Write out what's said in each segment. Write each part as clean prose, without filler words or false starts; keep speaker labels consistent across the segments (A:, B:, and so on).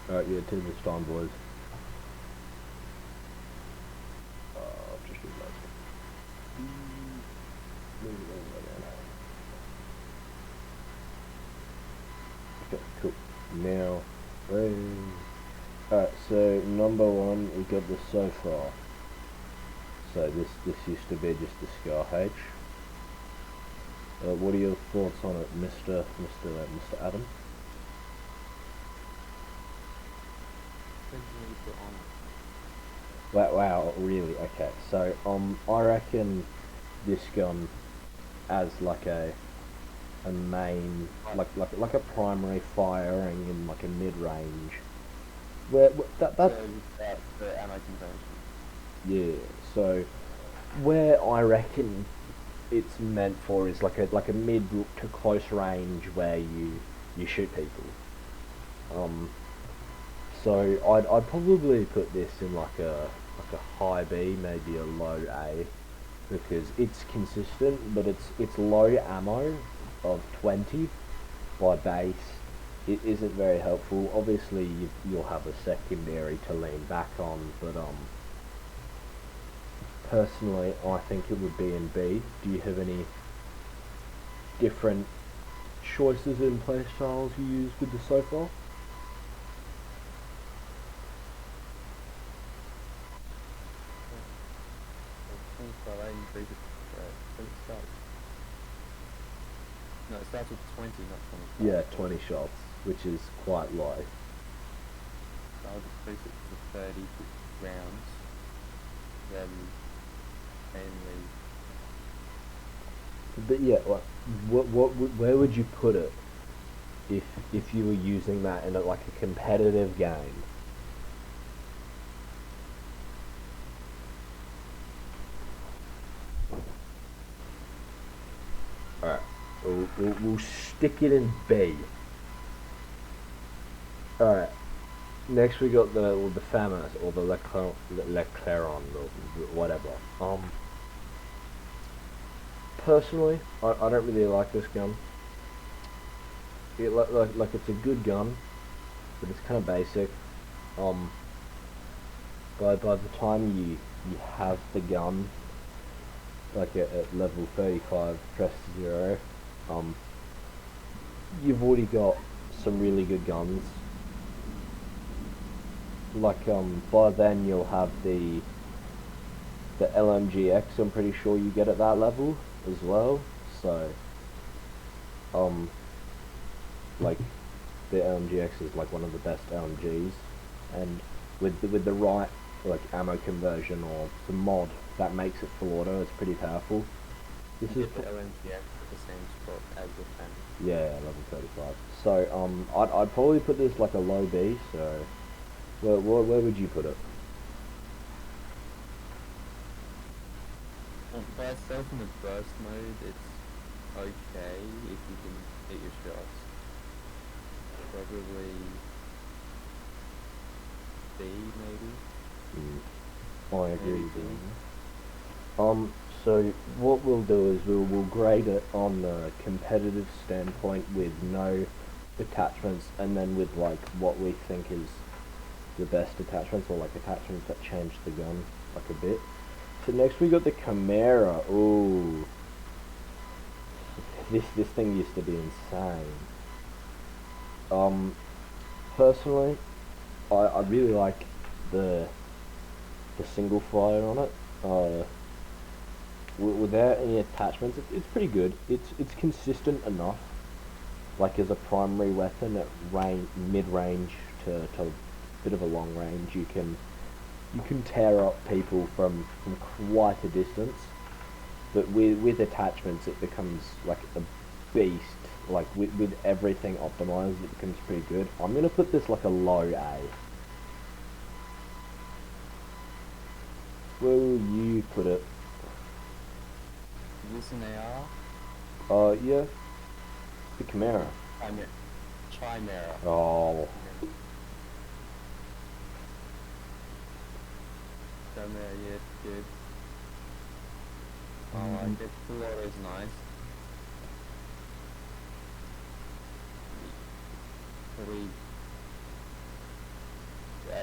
A: Alright, yeah, team this time, boys. I've just realised. Okay, cool. Now, alright, so number one, we got the sofa. So this used to be just the Scar H. What are your thoughts on it, Mr. Adam? Wow, really? Okay, so I reckon this gun as like a main, like a primary firing in like a mid range. Where that
B: So the ammo conversion.
A: yeah. So where I reckon it's meant for is like a mid to close range where you shoot people. Um, so I'd probably put this in like a high B, maybe a low A, because it's consistent, but it's low ammo of 20 by base. It isn't very helpful. Obviously, you'll have a secondary to lean back on, but personally, I think it would be in B. Do you have any different choices in playstyles you use with the sofa?
B: I think so. I increase it. I think it starts. No, it starts with 20, not 25.
A: Yeah, 20 shots, which is quite low.
B: So I'll just increase it to 30 rounds. Then mainly.
A: But yeah, like, where would you put it if you were using that in like a competitive game? Alright, we'll stick it in B. Alright, next we got the FAMAS or the Leclerc or whatever. Personally, I don't really like this gun. Like it's a good gun, but it's kind of basic. Um, by the time you have the gun, like at level 35, press 0, um, you've already got some really good guns. Like by then you'll have the LMGX. I'm pretty sure you get at that level as well. So um, like the LMGX is like one of the best LMGs, and with the right like ammo conversion or the mod that makes it full auto, it's pretty powerful. This
B: You
A: is
B: get the LMGX at the same spot as the fan.
A: yeah, level 35. So I'd probably put this like a low B. So where would you put it?
B: By itself in the burst mode, it's okay if you can hit your shots. Probably B, maybe.
A: I agree
B: Maybe
A: with
B: B.
A: you. So what we'll do is we'll grade it on the competitive standpoint with no attachments, and then with like what we think is the best attachments, or like attachments that change the gun like a bit. So next we got the Chimera. Ooh, this thing used to be insane. Um, Personally, I really like the the single fire on it. Without any attachments, it's pretty good. It's consistent enough. Like as a primary weapon at mid range to a bit of a long range, you can tear up people from quite a distance. But with attachments, it becomes like a beast. Like with everything optimized, it becomes pretty good. I'm gonna put this like a low A. Where will you put it?
B: Is this an AR?
A: Yeah, the Chimera.
B: Chimera. Chimera.
A: Oh,
B: Chimera, yeah, it's good. I like it. Full auto is nice. Probably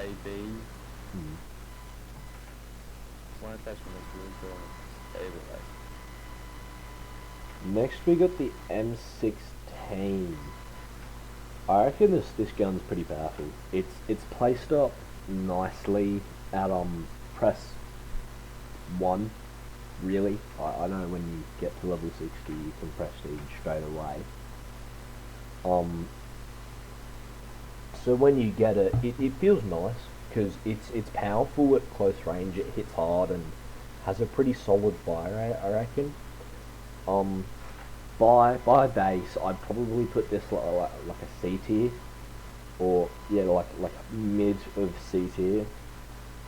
B: AB.
A: Hmm.
B: One attachment is really good. Favorite like.
A: Next we got the M16. I reckon this gun's pretty powerful. It's placed up nicely at press 1, really. I know when you get to level 60 you can prestige straight away. So when you get it, it feels nice because it's powerful at close range. It hits hard and has a pretty solid fire rate, I reckon. Um, by base, I'd probably put this like a C tier, or yeah, like mid of C tier.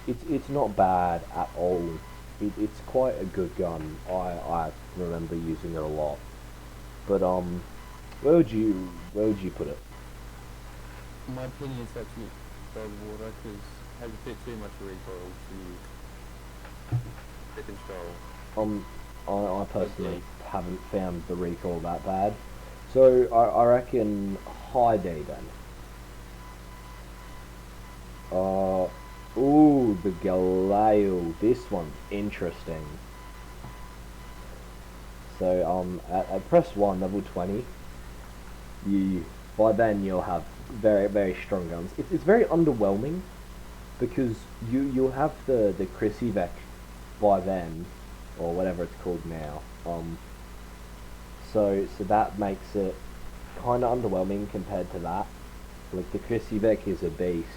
A: It's not bad at all. It's quite a good gun. I remember using it a lot. But where would you put it?
B: In my opinion, it's actually above water because it has a bit too much recoil to control.
A: I personally
B: Okay.
A: haven't found the recoil that bad. So I reckon high D then. Ooh, the Galil. This one's interesting. So at press 1, level 20, you by then you'll have very very strong guns. It's very underwhelming because you'll have the Krisivek by then, or whatever it's called now. So that makes it kind of underwhelming compared to that. Like the Krisivek is a beast,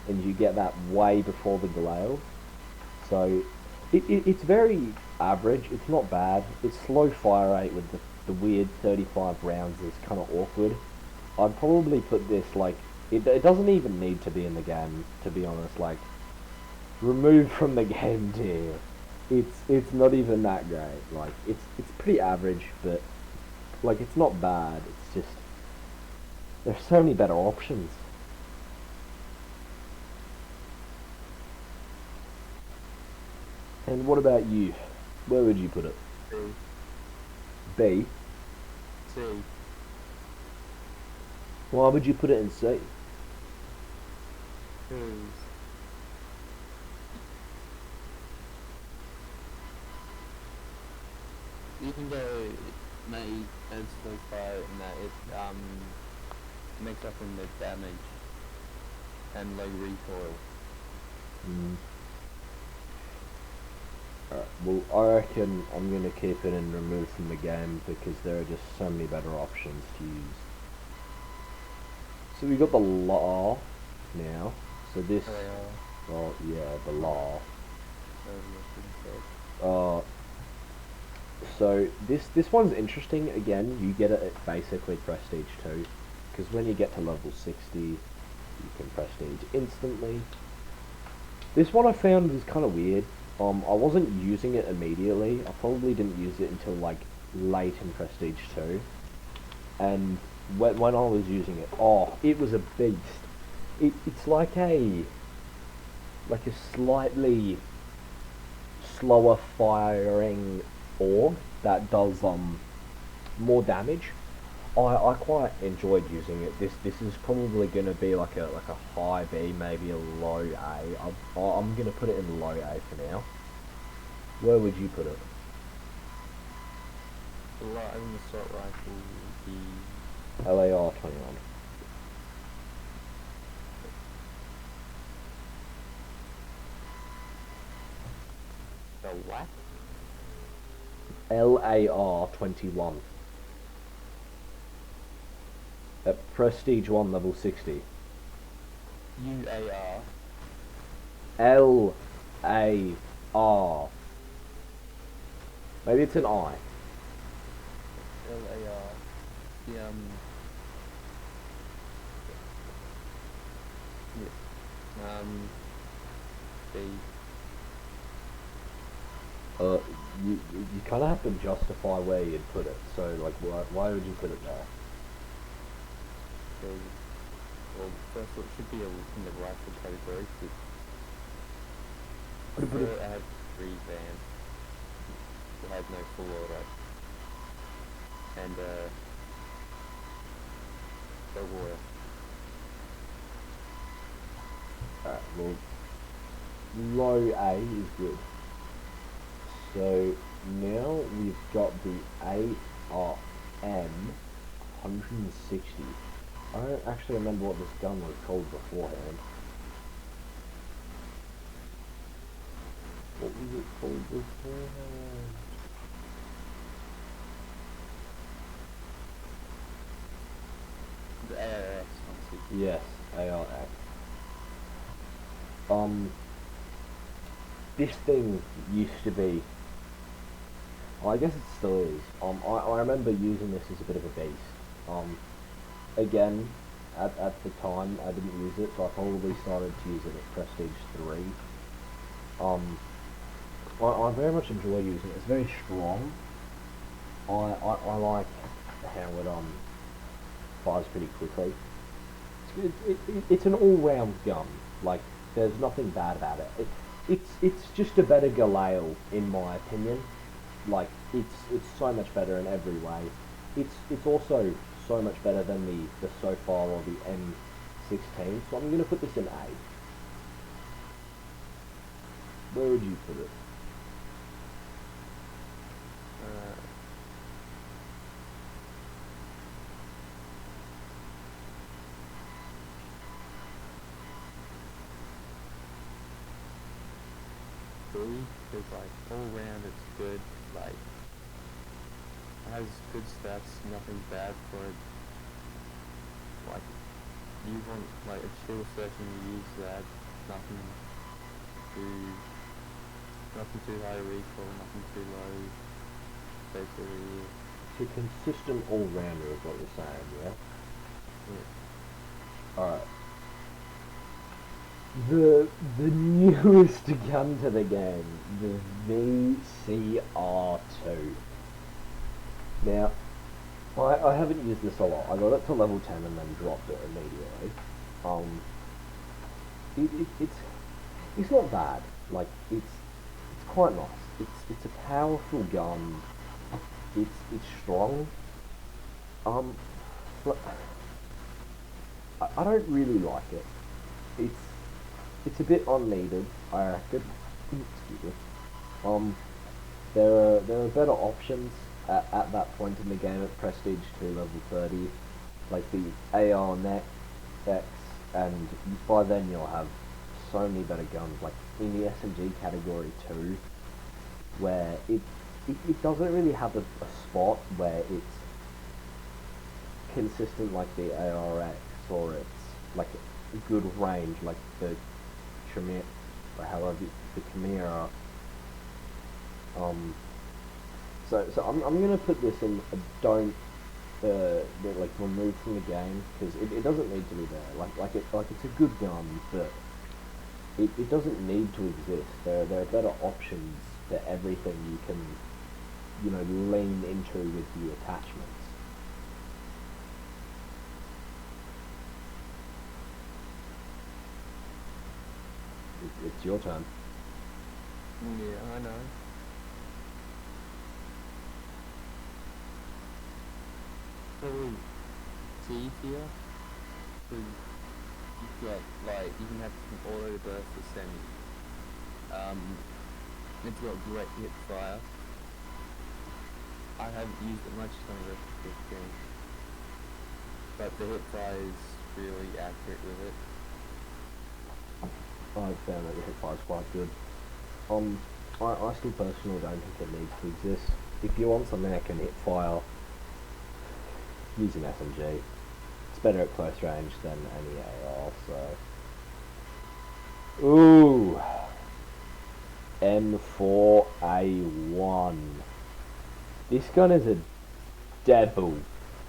A: and you get that way before the Galil. So it's very average. It's not bad. It's slow fire rate with the weird 35 rounds is kind of awkward. I'd probably put this like it doesn't even need to be in the game, to be honest. Like removed from the game tier. It's not even that great. Like it's pretty average, but like it's not bad. It's just there's so many better options. And what about you? Where would you put it?
B: C.
A: B.
B: C.
A: Why would you put it in C?
B: Because even though it may add slow fire and that it makes up from the damage and low recoil.
A: Mm. Alright, well, I reckon I'm going to keep it and remove from the game because there are just so many better options to use. So we got the law now. So this, oh yeah, the law. Uh, so this one's interesting. Again, you get it at basically prestige 2, because when you get to level 60, you can prestige instantly. This one I found was kind of weird. I wasn't using it immediately. I probably didn't use it until like late in Prestige 2. And when I was using it, oh, it was a beast. It's like a slightly slower firing org that does more damage. I quite enjoyed using it. This is probably going to be like a high B, maybe a low A. I'm going to put it in low A for now. Where would you put it?
B: The light and the assault rifle would be
A: LAR 21.
B: the what?
A: LAR 21. At Prestige 1 level 60.
B: UAR.
A: LAR. Maybe it's an I.
B: LAR. The yeah. B.
A: You kind of have to justify where you'd put it. So, like, why would you put it there?
B: So, well, first of all, it should be in the rifle category. Before I had 3 vans. It had no full auto. And the water.
A: Alright. well, low A is good. So now we've got the ARM 160. I don't actually remember what this gun was called beforehand. What was it called beforehand?
B: The ARS 160.
A: Yes, ARX. This thing used to be, well, I guess it still is. I remember using this as a bit of a beast. Again, at the time I didn't use it, so I probably started to use it at Prestige 3. I very much enjoy using it. It's very strong. I like how it fires pretty quickly. It's an all-round gun. Like, there's nothing bad about it. It's just a better Galil, in my opinion. Like, it's so much better in every way. It's also so much better than the SOFAR or the M16. So I'm gonna put this in A. Where would you put it?
B: Because like all round it's good, like it has good stats, nothing bad for it. Like you want like a chill session, you use that, nothing too high recoil, nothing too low. Basically,
A: It's a consistent all-rounder is what you're saying, yeah?
B: yeah.
A: Alright. The newest gun to the game, the VCR2. Now, I haven't used this a lot. I got it to level 10 and then dropped it immediately. It's not bad. Like, it's quite nice. It's a powerful gun. It's strong. But I don't really like it. It's a bit unneeded, I reckon. Excuse me. There are better options at that point in the game at Prestige 2 level 30, like the AR Next X, and by then you'll have so many better guns, like in the SMG category too, where it doesn't really have a spot where it's consistent like the ARX, or it's like a good range like the Chimera, or however the Chimera. So I'm gonna put this in a don't like remove from the game, because it doesn't need to be there. Like it's a good gun, but it doesn't need to exist. There are better options for everything you can, you know, lean into with the attachments. It's your turn.
B: Yeah, I know. Probably C tier, because you've got like you can have some auto burst or semi. It's got great hip fire. I haven't used it much on the rest of this game, but the hip fire is really accurate with it.
A: I found that the hip fire's quite good. I still personally don't think it needs to exist. If you want something that can hit fire, use an SMG. It's better at close range than any AR, so... Ooh! M4A1. This gun is a devil.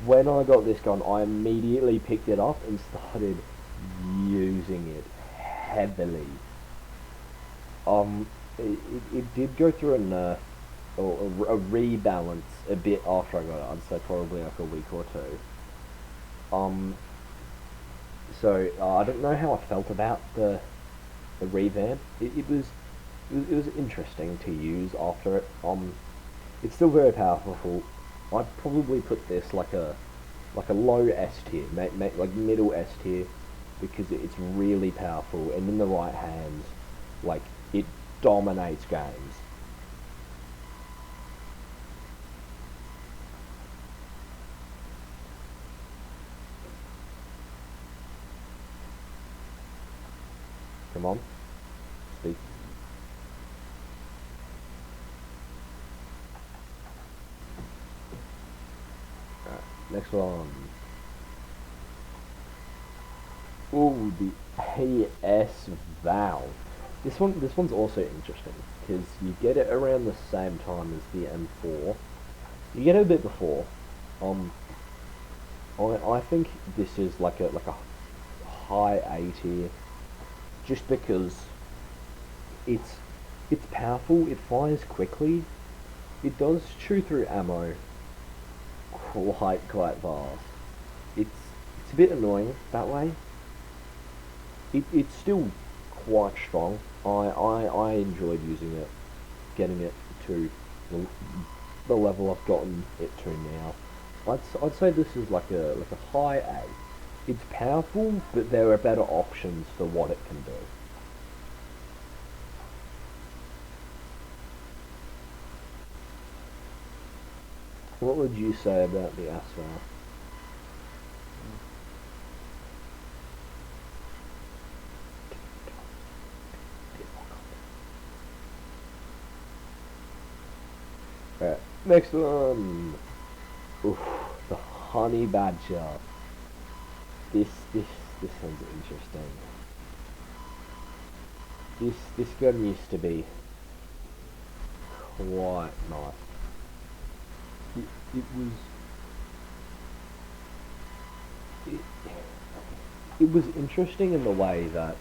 A: When I got this gun, I immediately picked it up and started using it heavily. It did go through a nerf, or a rebalance a bit after I got it. I'd say probably like a week or two. So I don't know how I felt about the revamp. It was interesting to use after it. It's still very powerful. I'd probably put this like a low S tier, like middle S tier. because it's really powerful, and in the right hands, like, it dominates games. Come on, speak. Alright, next one. Ooh, the AS Valve. This one's also interesting because you get it around the same time as the M4. You get it a bit before. Um, I think this is like a high A tier, just because it's it's powerful. It fires quickly. It does chew through ammo quite fast. It's a bit annoying that way. It's still quite strong. I enjoyed using it, getting it to the level I've gotten it to now. I'd say this is like a high A. It's powerful, but there are better options for what it can do. What would you say about the Asphalt? Right, next one. Oof, the Honey Badger. This one's interesting. This gun used to be quite nice. It was it, it was interesting in the way that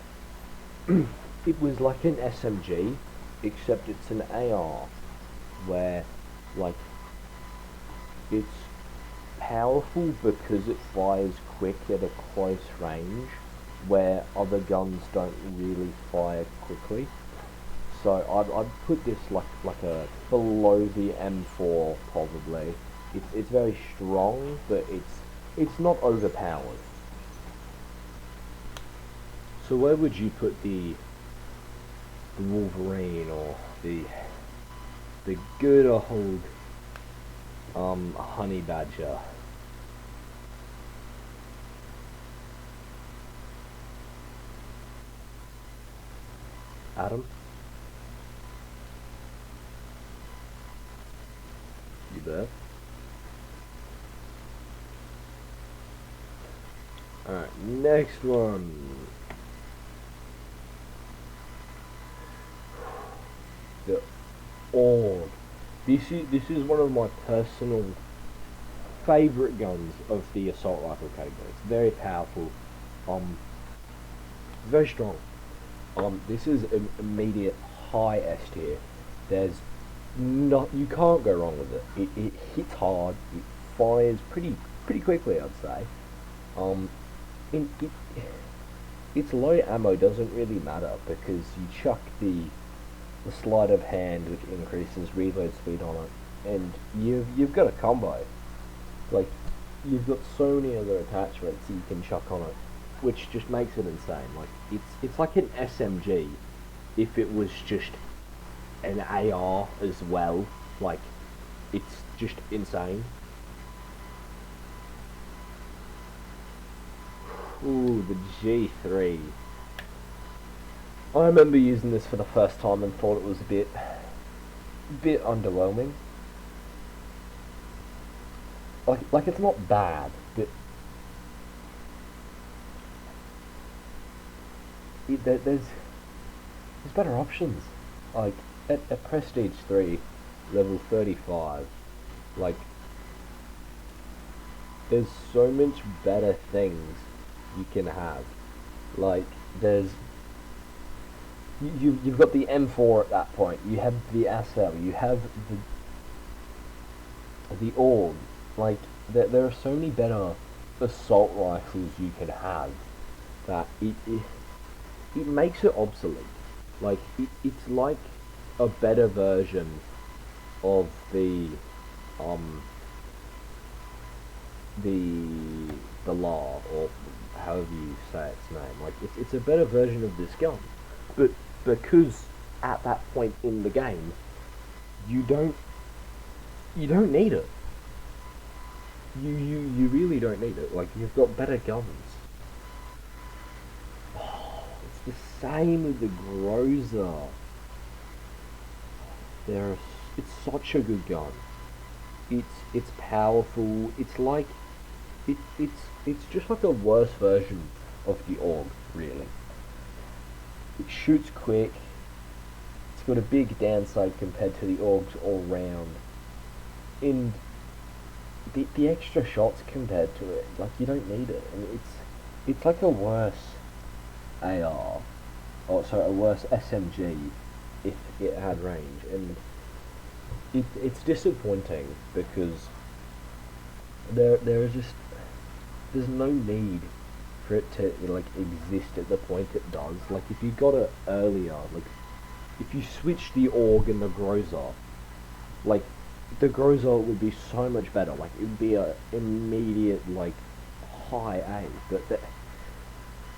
A: it was like an SMG, except it's an AR, where like it's powerful because it fires quick at a close range, where other guns don't really fire quickly. So I'd put this like a below the M4 probably. It's very strong, but it's not overpowered. So where would you put the Wolverine, or the good old Honey Badger? Adam, you there? Alright, next one. The Orb. This is one of my personal favourite guns of the assault rifle category. It's very powerful, um, very strong. This is an immediate high S tier. There's not, you can't go wrong with it. It hits hard. It fires pretty quickly, I'd say. Um, in, it, its low ammo doesn't really matter because you chuck the sleight of hand, which increases reload speed on it, and you've got a combo. Like, you've got so many other attachments you can chuck on it, which just makes it insane. Like, it's like an SMG if it was just an AR as well. Like, it's just insane. Ooh, the G3. I remember using this for the first time and thought it was a bit underwhelming. Like it's not bad, but there's better options. Like at Prestige 3, level 35, like there's so much better things you can have. Like there's you've got the M4 at that point. You have the SL. You have the Orb. Like there are so many better assault rifles you can have that it makes it obsolete. Like it's like a better version of um the law, or however you say its name. Like it's a better version of this gun, but because at that point in the game, you don't need it. You really don't need it. Like you've got better guns. Oh, it's the same with the Groza. It's such a good gun. It's powerful. It's like it's just like a worse version of the AUG, really. It shoots quick. It's got a big downside compared to the AUGs all round. And the extra shots compared to it, like you don't need it. I mean, it's like a worse AR, or sorry, a worse SMG if it had range, and it's disappointing because there is just there's no need for it to like exist at the point it does. Like if you got it earlier, like if you switch the AUG and the Groza, like the Groza would be so much better. Like it would be a immediate like high A, but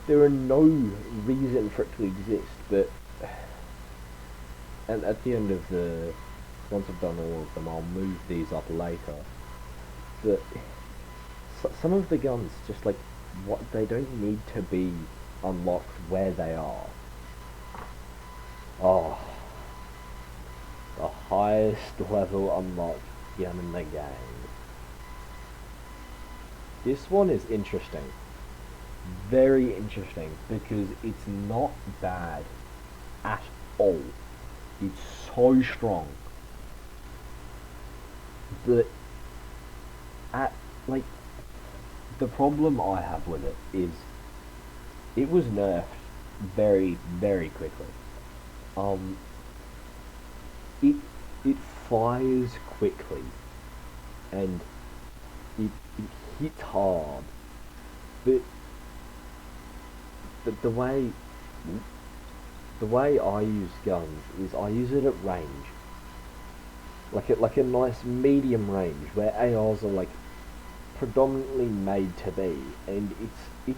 A: there are no reason for it to exist. But and at the end of the once I've done all of them, I'll move these up later. But some of the guns just like what they don't need to be unlocked where they are. Oh, the highest level unlocked gun in the game. This one is interesting. Very interesting because it's not bad at all. It's so strong. But at like the problem I have with it is it was nerfed very, very quickly. It it fires quickly and it hits hard, but the way I use guns is I use it at range, like a nice medium range where ARs are like predominantly made to be, and it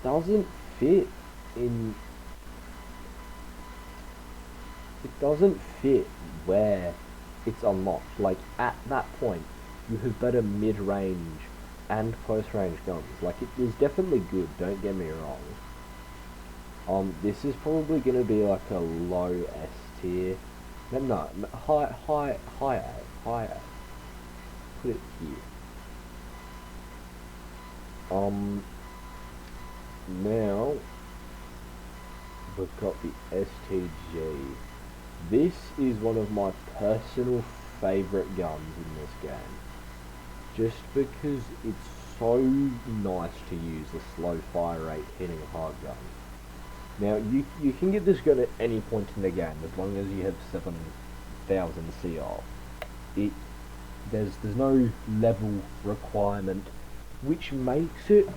A: doesn't fit in. It doesn't fit where it's unlocked. Like at that point, you have better mid-range and close-range guns. Like it is definitely good. Don't get me wrong. This is probably gonna be like a low S tier. No, high A. Put it here. Now we've got the STG. This is one of my personal favourite guns in this game. Just because it's so nice to use a slow fire rate hitting a hard gun. Now you can get this gun at any point in the game as long as you have 7,000 CR. There's no level requirement, which makes it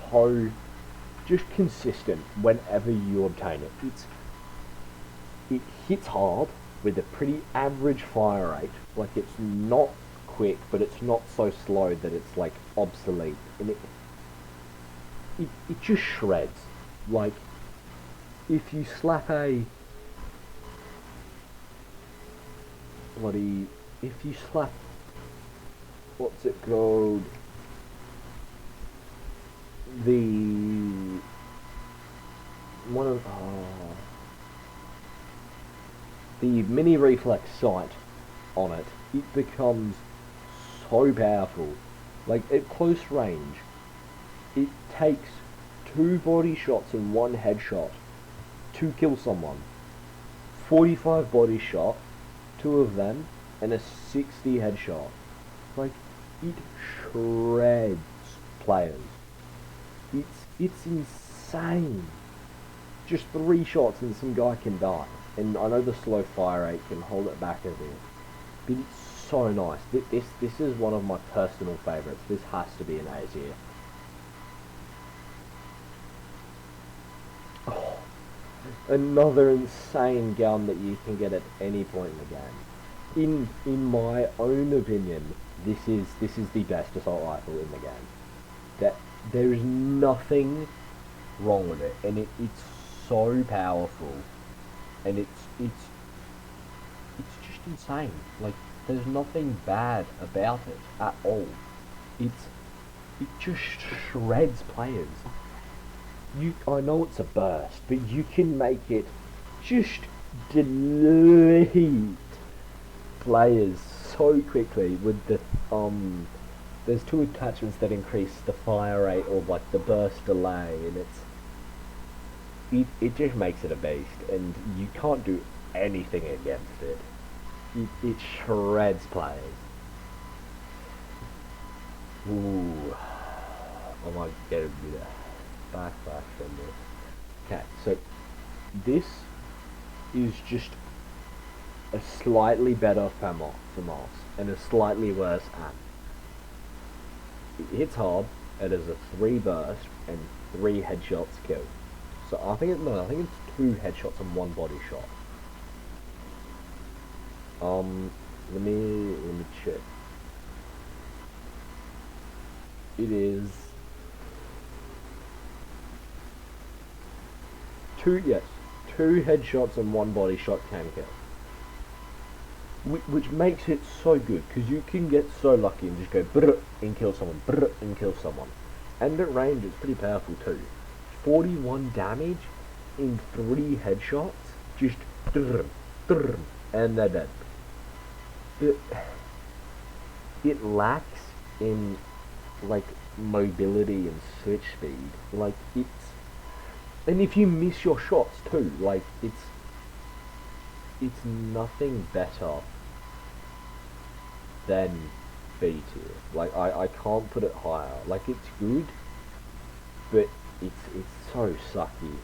A: so just consistent whenever you obtain it. It hits hard with a pretty average fire rate. Like it's not quick, but it's not so slow that it's like obsolete, and it just shreds. Like if you slap if you slap, what's it called, the one of the mini reflex sight on it, it becomes so powerful. Like at close range, it takes 2 body shots and 1 headshot to kill someone. 45 body shot, 2 of them, and a 60 headshot. Like it shreds players. It's insane. Just 3 shots and some guy can die. And I know the slow fire rate can hold it back a bit, but it's so nice. This is one of my personal favourites. This has to be an A tier. Oh, another insane gun that you can get at any point in the game. In my own opinion, this is the best assault rifle in the game. That there is nothing wrong with it, and it's so powerful, and it's just insane. Like, there's nothing bad about it at all. It's it just shreds players. I know it's a burst, but you can make it just delete players so quickly with the there's two attachments that increase the fire rate or like the burst delay, and it just makes it a beast, and you can't do anything against it. It shreds players. Ooh, I might get a bit of backlash from this. Okay, so this is just a slightly better FAMAS and a slightly worse AM. It hits hard, it has a 3 burst and 3 headshots kill. So I think it's 2 headshots and 1 body shot. Let me check. It is 2 headshots and 1 body shot can kill. Which makes it so good, because you can get so lucky and just go brr and kill someone, brr and kill someone. And at range it's pretty powerful too. 41 damage in 3 headshots, just drrm, drrm, and they're dead. It lacks in like mobility and switch speed. Like and if you miss your shots too, like it's nothing better than B tier. Like I can't put it higher. Like it's good, but it's so sucky.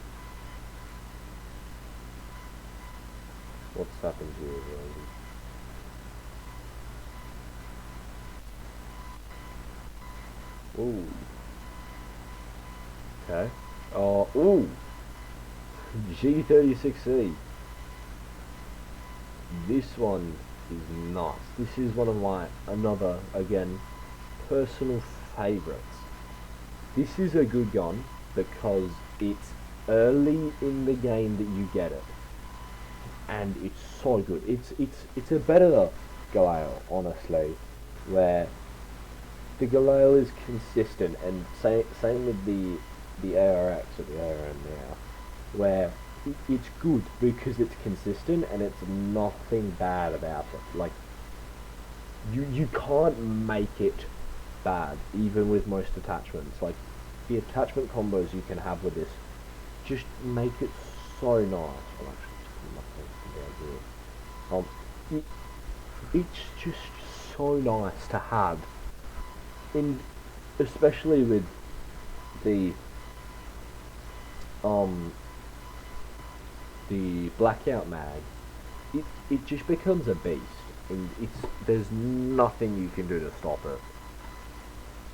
A: What's happened here, really? Ooh. Okay. Ooh. G36C. This one is nice. This is one of my, again, personal favourites. This is a good gun because it's early in the game that you get it. And it's so good. It's a better Galil, honestly, where the Galil is consistent, and same with the ARX or the ARM now, where it's good because it's consistent and it's nothing bad about it. Like you can't make it bad even with most attachments. Like the attachment combos you can have with this just make it so nice. Well, actually, it's just so nice to have, and especially with the blackout mag, it just becomes a beast, and there's nothing you can do to stop it.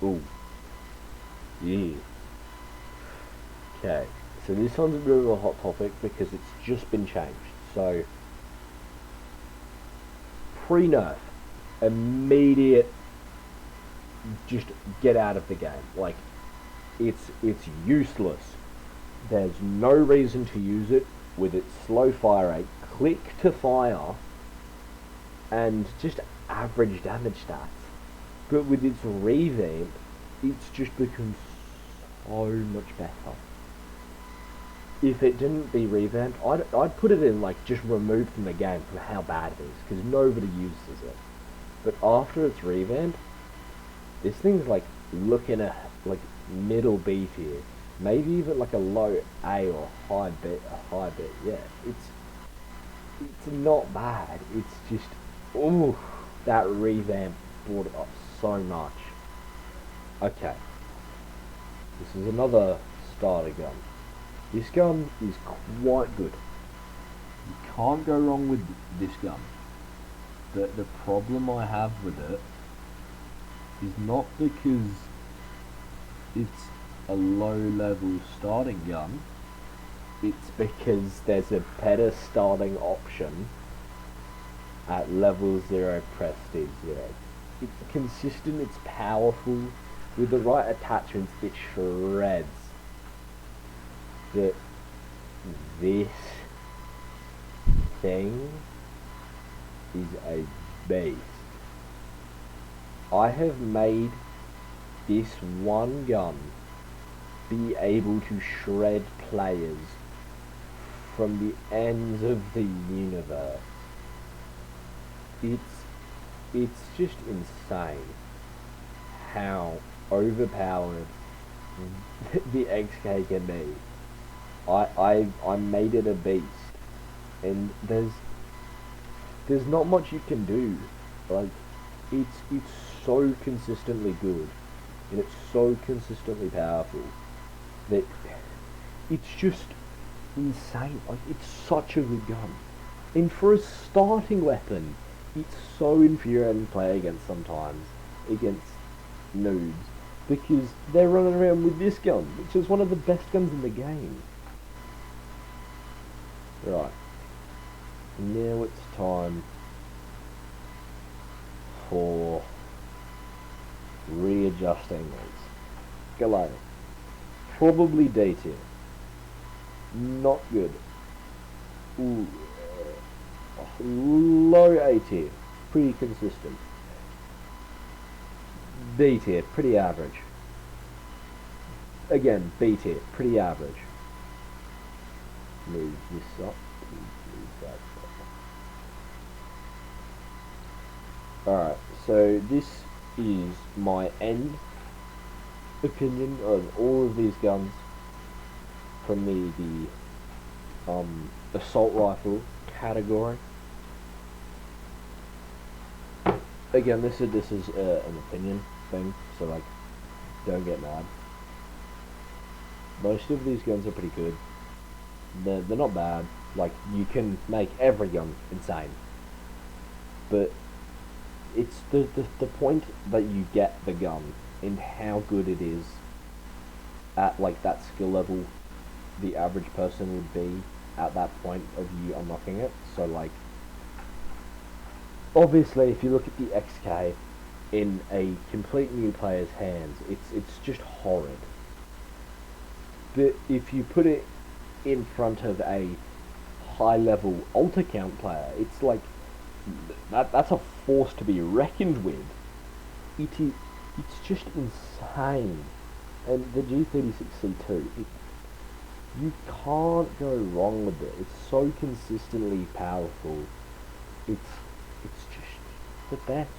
A: Ooh, yeah. Okay, so this one's a bit of a hot topic because it's just been changed. So pre-nerf, immediate, just get out of the game. Like it's useless. There's no reason to use it with its slow fire rate, click to fire, and just average damage stats. But with its revamp, it's just become so much better. If it didn't be revamped, I'd put it in like just removed from the game from how bad it is, because nobody uses it. But after it's revamped, this thing's like looking at like middle B tier, maybe even like a low A or high B. Yeah, it's not bad. It's just, ooh, that revamp brought it up so much. Okay, this is another starter gun. This gun is quite good. You can't go wrong with this gun. But the problem I have with it is not because it's a low level starting gun, it's because there's a better starting option at level 0 prestige 0. It's consistent, it's powerful, With the right attachments, it shreds. But this thing is a beast. I have made this one gun be able to shred players from the ends of the universe. It's just insane how overpowered the XK can be. I made it a beast, and there's not much you can do. Like, it's so consistently good, and it's so consistently powerful that it's just insane. Like, it's such a good gun, and for a starting weapon, it's so infuriating to play against sometimes, against noobs, because they're running around with this gun, which is one of the best guns in the game. Right, now it's time for readjusting these. Galley, probably D tier. Not good. Ooh, low A tier, pretty consistent. B tier, pretty average. Again, B tier, pretty average. Move this up, move that up. Alright, so this is my end opinion on all of these guns from the assault rifle category. Again, this is an opinion thing, so like, don't get mad. Most of these guns are pretty good. They're not bad. Like, you can make every gun insane, but it's the point that you get the gun and how good it is at like that skill level the average person would be at that point of you unlocking it. So like, obviously if you look at the XK in a complete new player's hands, it's just horrid. But if you put it in front of a high level alt account player, it's like that's a force to be reckoned with. It's just insane. And the G36C2, you can't go wrong with it. It's so consistently powerful. It's just the best.